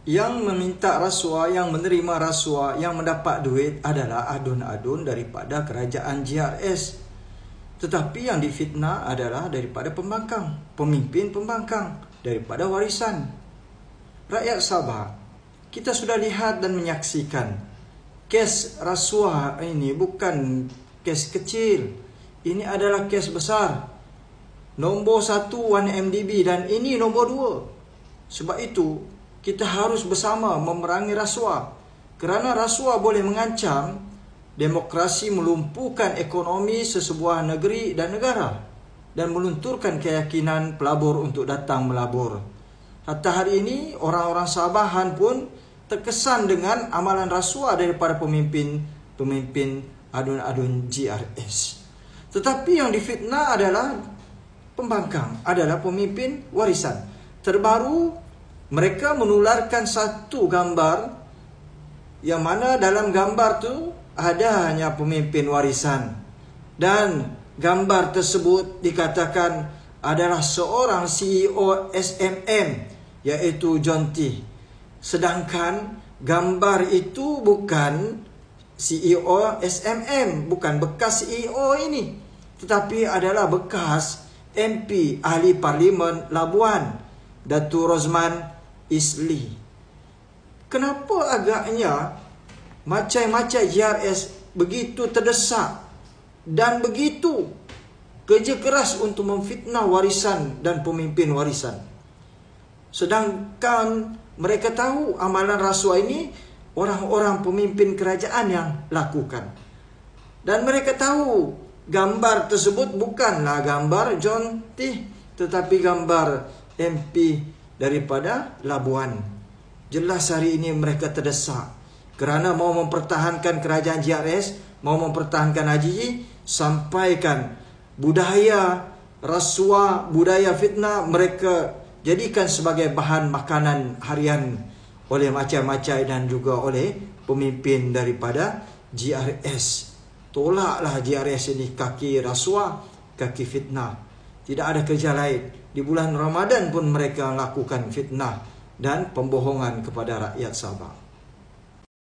Yang meminta rasuah, yang menerima rasuah, yang mendapat duit adalah adun-adun daripada kerajaan JRS. Tetapi yang difitnah adalah daripada pembangkang, pemimpin pembangkang, daripada warisan. Rakyat Sabah, kita sudah lihat dan menyaksikan kes rasuah ini bukan kes kecil. Ini adalah kes besar. Nombor 1 1MDB dan ini nombor 2. Sebab itu, kita harus bersama memerangi rasuah. Kerana rasuah boleh mengancam demokrasi, melumpuhkan ekonomi sesebuah negeri dan negara dan melunturkan keyakinan pelabur untuk datang melabur. Hatta hari ini, orang-orang Sabahan pun terkesan dengan amalan rasuah daripada pemimpin adun-adun JRS. Tetapi yang difitnah adalah pembangkang, adalah pemimpin warisan. Terbaru, mereka menularkan satu gambar yang mana dalam gambar tu ada hanya pemimpin warisan. Dan gambar tersebut dikatakan adalah seorang CEO SMM, iaitu John Tee. Sedangkan gambar itu bukan CEO SMM, bukan bekas CEO ini, tetapi adalah bekas MP Ahli Parlimen Labuan, Datuk Rosman Isli. Kenapa agaknya macam-macam JRS begitu terdesak dan begitu kerja keras untuk memfitnah warisan dan pemimpin warisan? Sedangkan mereka tahu amalan rasuah ini orang-orang pemimpin kerajaan yang lakukan. Dan mereka tahu gambar tersebut bukanlah gambar John Tee, tetapi gambar MP daripada Labuan. Jelas hari ini mereka terdesak kerana mau mempertahankan kerajaan JRS, mau mempertahankan Haji, sampaikan budaya rasuah, budaya fitnah mereka jadikan sebagai bahan makanan harian oleh macam-macam dan juga oleh pemimpin daripada JRS. Tolaklah JRS ini, kaki rasuah, kaki fitnah. Tidak ada kerja lain. Di bulan Ramadan pun mereka lakukan fitnah dan pembohongan kepada rakyat Sabah.